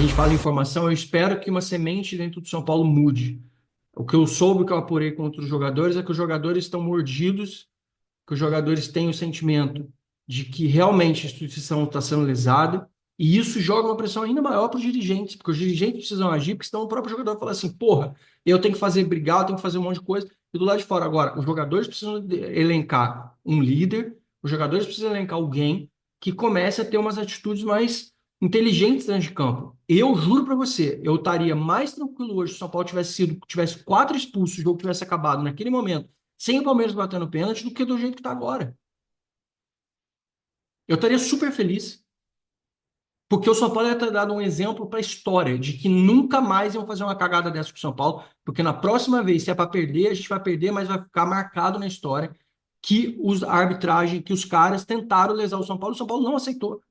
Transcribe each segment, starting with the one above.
gente fala em informação, eu espero que uma semente dentro do São Paulo mude. O que eu soube, o que eu apurei contra os jogadores, é que os jogadores estão mordidos, que os jogadores têm o sentimento de que realmente a instituição está sendo lesada, e isso joga uma pressão ainda maior para os dirigentes, porque os dirigentes precisam agir, porque senão o próprio jogador fala assim, porra, eu tenho que fazer brigar, eu tenho que fazer um monte de coisa, e do lado de fora. Agora, os jogadores precisam elencar um líder, os jogadores precisam elencar alguém que comece a ter umas atitudes mais inteligentes dentro de campo. Eu juro para você, eu estaria mais tranquilo hoje se o São Paulo tivesse 4 expulsos, o jogo tivesse acabado naquele momento, sem o Palmeiras batendo pênalti, do que do jeito que está agora. Eu estaria super feliz, porque o São Paulo ia ter dado um exemplo para a história de que nunca mais iam fazer uma cagada dessa com o São Paulo, porque na próxima vez, se é para perder, a gente vai perder, mas vai ficar marcado na história que a arbitragem, que os caras tentaram lesar o São Paulo não aceitou.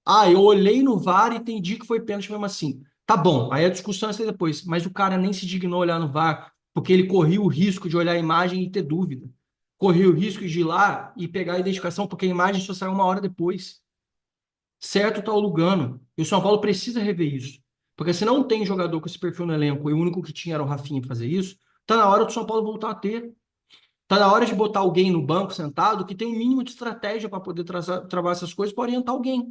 Ah, eu olhei no VAR e entendi que foi pênalti mesmo assim. Tá bom, aí a discussão é essa depois, mas o cara nem se dignou a olhar no VAR, porque ele corria o risco de olhar a imagem e ter dúvida. Corria o risco de ir lá e pegar a identificação, porque a imagem só saiu uma hora depois. Certo tá o Lugano. E o São Paulo precisa rever isso. Porque se não tem jogador com esse perfil no elenco e o único que tinha era o Rafinha pra fazer isso, tá na hora do São Paulo voltar a ter. Tá na hora de botar alguém no banco sentado que tem um mínimo de estratégia para poder travar essas coisas para orientar alguém.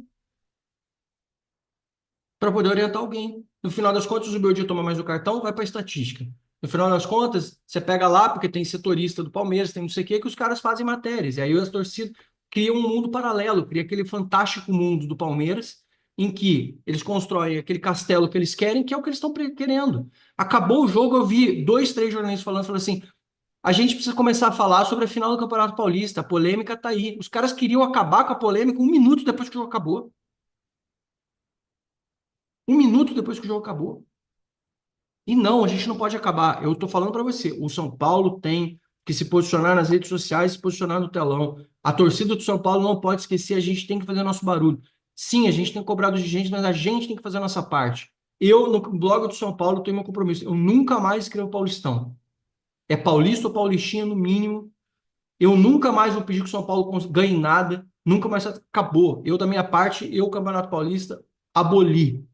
Para poder orientar alguém. No final das contas, o Zubeldia toma mais o cartão, vai para a estatística. No final das contas, você pega lá, porque tem setorista do Palmeiras, tem não sei o quê, que os caras fazem matérias. E aí as torcidas criam um mundo paralelo, cria aquele fantástico mundo do Palmeiras, em que eles constroem aquele castelo que eles querem, que é o que eles estão querendo. Acabou o jogo, eu vi 2, 3 jornalistas falando assim: a gente precisa começar a falar sobre a final do Campeonato Paulista, a polêmica tá aí. Os caras queriam acabar com a polêmica 1 minuto depois que o jogo acabou. 1 minuto depois que o jogo acabou. E não, a gente não pode acabar. Eu estou falando para você, o São Paulo tem que se posicionar nas redes sociais, se posicionar no telão. A torcida do São Paulo não pode esquecer, a gente tem que fazer nosso barulho. Sim, a gente tem cobrado de gente, mas a gente tem que fazer a nossa parte. Eu, no blog do São Paulo, tenho meu compromisso. Eu nunca mais escrevo Paulistão. É paulista ou paulistinha, no mínimo. Eu nunca mais vou pedir que o São Paulo ganhe nada. Nunca mais acabou. Eu, da minha parte, eu, Campeonato Paulista, aboli.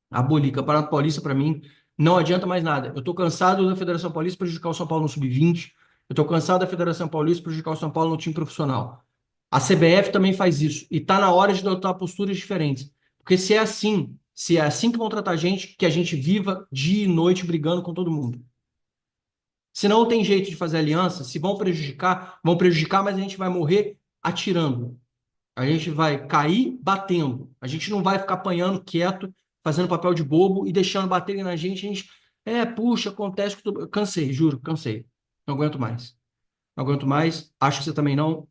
Aboli. Campeonato Paulista, para mim, não adianta mais nada. Eu estou cansado da Federação Paulista prejudicar o São Paulo no sub-20. Eu estou cansado da Federação Paulista prejudicar o São Paulo no time profissional. A CBF também faz isso. E está na hora de adotar posturas diferentes. Porque se é assim que vão tratar a gente, que a gente viva dia e noite brigando com todo mundo. Se não tem jeito de fazer aliança, se vão prejudicar, mas a gente vai morrer atirando. A gente vai cair batendo. A gente não vai ficar apanhando quieto, fazendo papel de bobo e deixando baterem na gente. A gente, puxa, acontece que eu cansei, juro, cansei. Não aguento mais. Não aguento mais. Acho que você também não.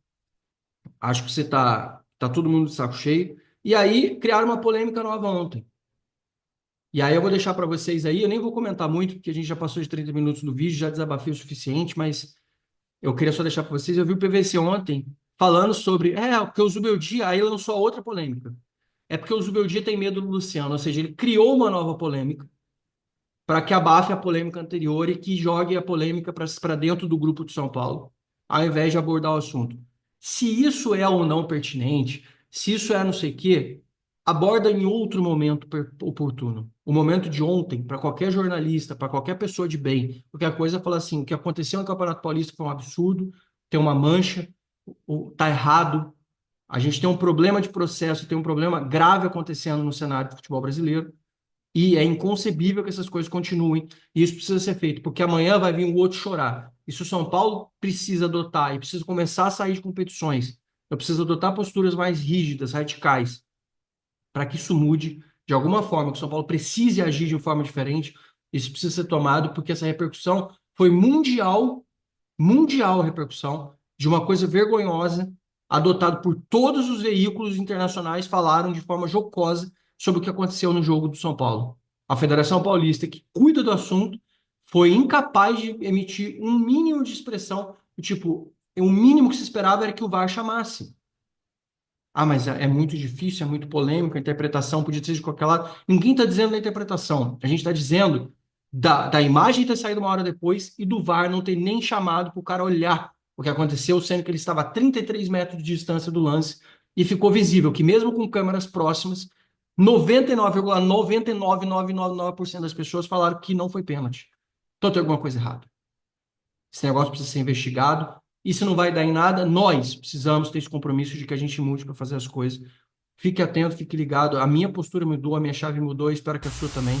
Acho que você tá todo mundo de saco cheio. E aí criaram uma polêmica nova ontem. E aí eu vou deixar para vocês aí, eu nem vou comentar muito, porque a gente já passou de 30 minutos do vídeo, já desabafei o suficiente, mas eu queria só deixar para vocês. Eu vi o PVC ontem falando sobre, porque o Zubeldia, aí lançou a outra polêmica. É porque o Zubeldia tem medo do Luciano, ou seja, ele criou uma nova polêmica para que abafe a polêmica anterior e que jogue a polêmica para dentro do grupo de São Paulo, ao invés de abordar o assunto. Se isso é ou não pertinente, se isso é não sei o quê, aborda em outro momento oportuno. O momento de ontem, para qualquer jornalista, para qualquer pessoa de bem, porque a coisa fala assim: o que aconteceu no Campeonato Paulista foi um absurdo, tem uma mancha, tá errado. A gente tem um problema de processo, tem um problema grave acontecendo no cenário do futebol brasileiro. E é inconcebível que essas coisas continuem. E isso precisa ser feito, porque amanhã vai vir o outro chorar. E se o São Paulo precisa adotar e precisa começar a sair de competições, eu preciso adotar posturas mais rígidas, radicais, para que isso mude de alguma forma, que o São Paulo precise agir de forma diferente. Isso precisa ser tomado, porque essa repercussão foi mundial, mundial a repercussão de uma coisa vergonhosa, adotado por todos os veículos internacionais, falaram de forma jocosa sobre o que aconteceu no jogo do São Paulo. A Federação Paulista, que cuida do assunto, foi incapaz de emitir um mínimo de expressão, tipo, o mínimo que se esperava era que o VAR chamasse. Ah, mas é muito difícil, é muito polêmico, a interpretação podia ser de qualquer lado. Ninguém está dizendo da interpretação. A gente está dizendo da imagem ter saído uma hora depois e do VAR não ter nem chamado para o cara olhar o que aconteceu, sendo que ele estava a 33 metros de distância do lance e ficou visível que mesmo com câmeras próximas, 99,99999% das pessoas falaram que não foi pênalti. Então tem alguma coisa errada. Esse negócio precisa ser investigado. Isso não vai dar em nada. Nós precisamos ter esse compromisso de que a gente mude para fazer as coisas. Fique atento, fique ligado. A minha postura mudou, a minha chave mudou, espero que a sua também.